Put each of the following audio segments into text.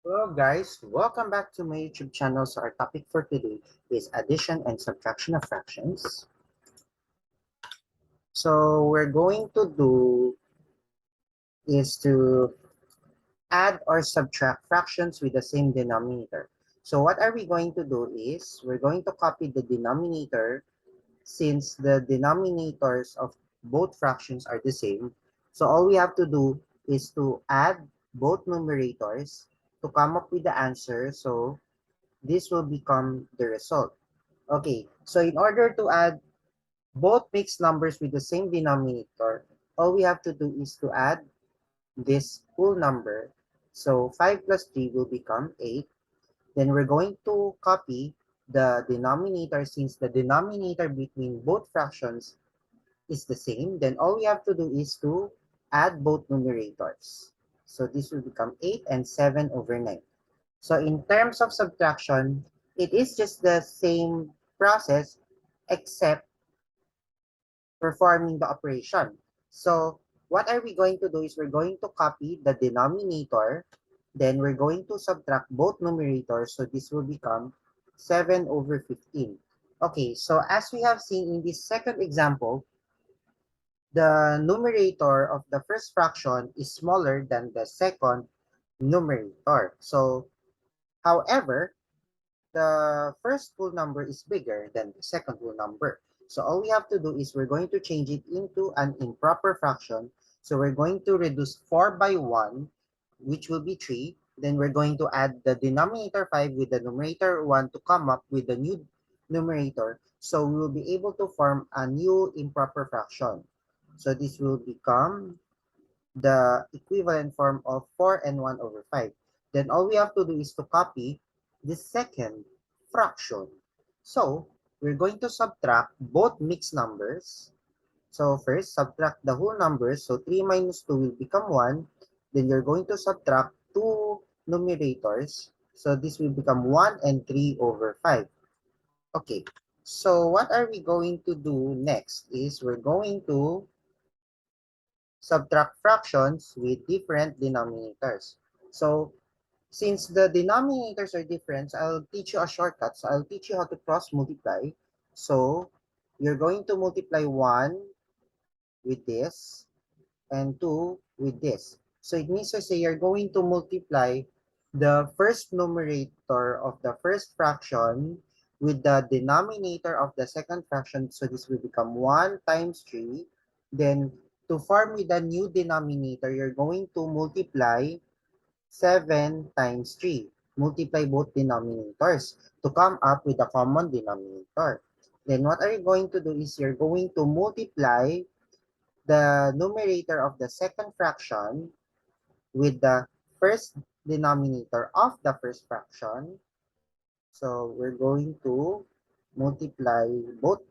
Hello guys, welcome back to my YouTube channel. So our topic for today is addition and subtraction of fractions. So we're going to do is to add or subtract fractions with the same denominator. So what are we going to do is we're going to copy the denominator since the denominators of both fractions are the same. So all we have to do is to add both numerators to come up with the answer. So this will become the result. Okay, so in order to add both mixed numbers with the same denominator, all we have to do is to add this whole number. So 5 plus 3 will become 8. Then we're going to copy the denominator since the denominator between both fractions is the same. Then all we have to do is to add both numerators. So this will become 8 and 7 over 9. So in terms of subtraction, it is just the same process except performing the operation. So what are we going to do is we're going to copy the denominator, then we're going to subtract both numerators. So this will become 7 over 15. Okay, so as we have seen in this second example, the numerator of the first fraction is smaller than the second numerator. So, however, the first whole number is bigger than the second whole number. So all we have to do is we're going to change it into an improper fraction. So we're going to reduce 4 by 1, which will be 3. Then we're going to add the denominator 5 with the numerator 1 to come up with the new numerator. So we will be able to form a new improper fraction. So this will become the equivalent form of 4 and 1 over 5. Then all we have to do is to copy the second fraction. So we're going to subtract both mixed numbers. So first, subtract the whole numbers. So 3 minus 2 will become 1. Then you're going to subtract two numerators. So this will become 1 and 3 over 5. Okay, so what are we going to do next is we're going to subtract fractions with different denominators. So since the denominators are different, I'll teach you a shortcut. So I'll teach you how to cross multiply. So you're going to multiply 1 with this and 2 with this. So it means to say you're going to multiply the first numerator of the first fraction with the denominator of the second fraction. So this will become 1 times 3. Then to form with the new denominator, you're going to multiply 7 times 3. Multiply both denominators to come up with a common denominator. Then what are you going to do is you're going to multiply the numerator of the second fraction with the first denominator of the first fraction. So we're going to multiply both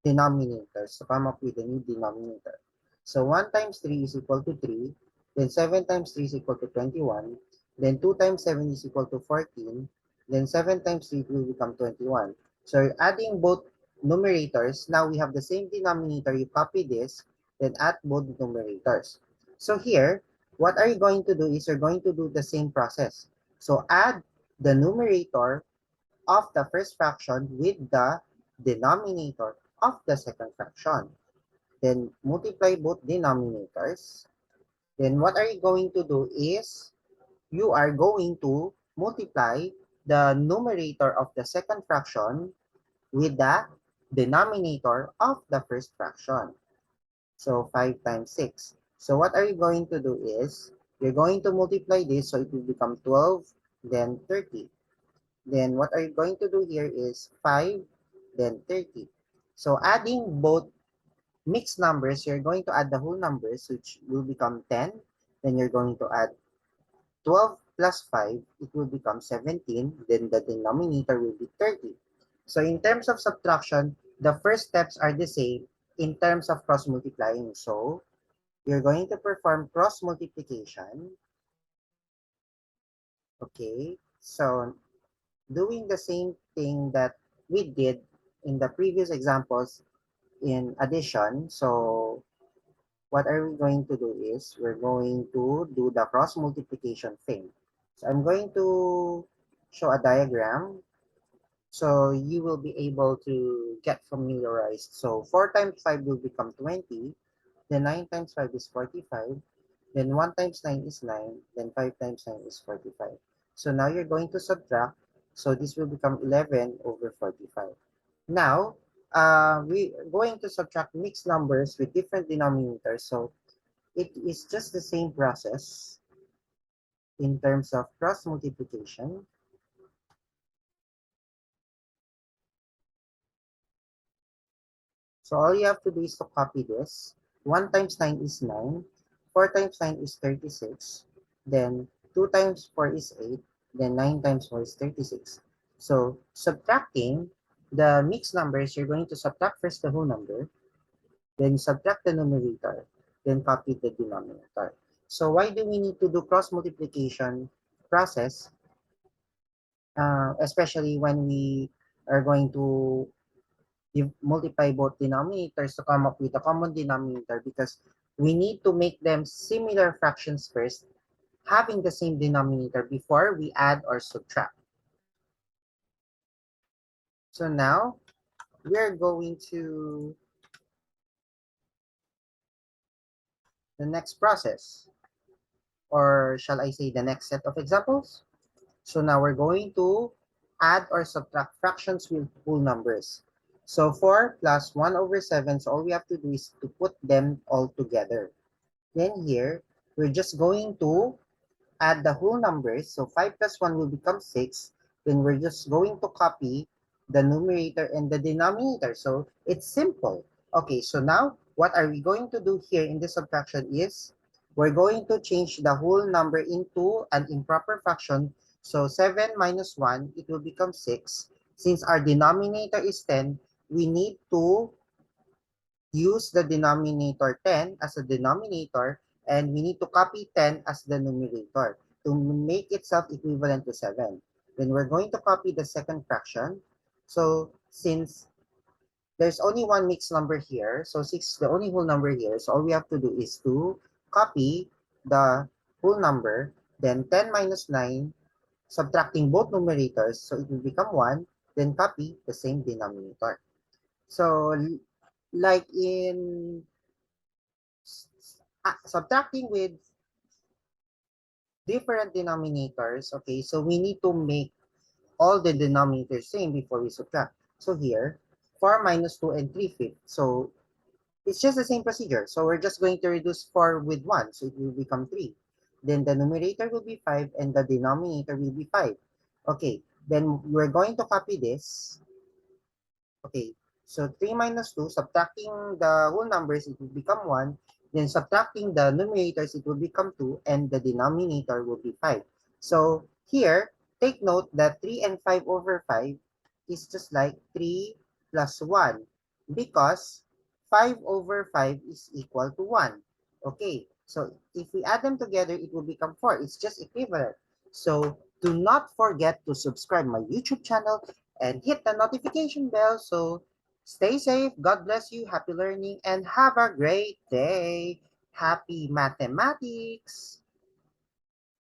denominators to come up with a new denominator. So 1 times 3 is equal to 3. Then 7 times 3 is equal to 21. Then 2 times 7 is equal to 14. Then 7 times 3 will become 21. So adding both numerators, now we have the same denominator. You copy this, then add both numerators. So here, what are you going to do is you're going to do the same process. So add the numerator of the first fraction with the denominator of the second fraction. Then multiply both denominators. Then what are you going to do is you are going to multiply the numerator of the second fraction with the denominator of the first fraction. So 5 times 6. So what are you going to do is you're going to multiply this so it will become 12, then 30. Then what are you going to do here is 5, then 30. So adding both mixed numbers, you're going to add the whole numbers, which will become 10. Then you're going to add 12 plus 5, it will become 17. Then the denominator will be 30. So in terms of subtraction, the first steps are the same in terms of cross multiplying. So you're going to perform cross multiplication. Okay, so doing the same thing that we did in the previous examples in addition. So what are we going to do is we're going to do the cross multiplication thing. So I'm going to show a diagram so you will be able to get familiarized. So 4 times 5 will become 20, then 9 times 5 is 45, then 1 times 9 is 9, then 5 times 9 is 45. So now you're going to subtract, so this will become 11 over 45. Now, we're going to subtract mixed numbers with different denominators, so it is just the same process in terms of cross multiplication. So all you have to do is to copy this. 1 times 9 is 9. 4 times 9 is 36. Then 2 times 4 is 8. Then 9 times 4 is 36. So subtracting the mixed numbers, you're going to subtract first the whole number, then subtract the numerator, then copy the denominator. So why do we need to do cross multiplication process, especially when we are going to you multiply both denominators to come up with a common denominator, because we need to make them similar fractions first, having the same denominator before we add or subtract. So now we're going to the next process, or shall I say the next set of examples. So now we're going to add or subtract fractions with whole numbers. So 4 plus 1 over 7, so all we have to do is to put them all together. Then here, we're just going to add the whole numbers. So 5 plus 1 will become 6. Then we're just going to copy the numerator and the denominator. So it's simple. Okay, so now what are we going to do here in this subtraction is we're going to change the whole number into an improper fraction. So 7 minus 1, it will become 6. Since our denominator is 10, we need to use the denominator 10 as a denominator, and we need to copy 10 as the numerator to make itself equivalent to 7. Then we're going to copy the second fraction. So since there's only one mixed number here, so 6 is the only whole number here, so all we have to do is to copy the whole number, then 10 minus 9, subtracting both numerators, so it will become 1, then copy the same denominator. So like in subtracting with different denominators, okay, so we need to make all the denominators same before we subtract. So here, 4 minus 2 and 3/5. So it's just the same procedure. So we're just going to reduce 4 with 1, so it will become 3. Then the numerator will be 5 and the denominator will be 5. Okay, then we're going to copy this. Okay, so 3 minus 2, subtracting the whole numbers, it will become 1. Then subtracting the numerators, it will become 2, and the denominator will be 5. So here, take note that 3 and 5 over 5 is just like 3 plus 1, because 5 over 5 is equal to 1. Okay, so if we add them together, it will become 4. It's just equivalent. So do not forget to subscribe my YouTube channel and hit the notification bell. So stay safe, God bless you, happy learning, and have a great day. Happy mathematics!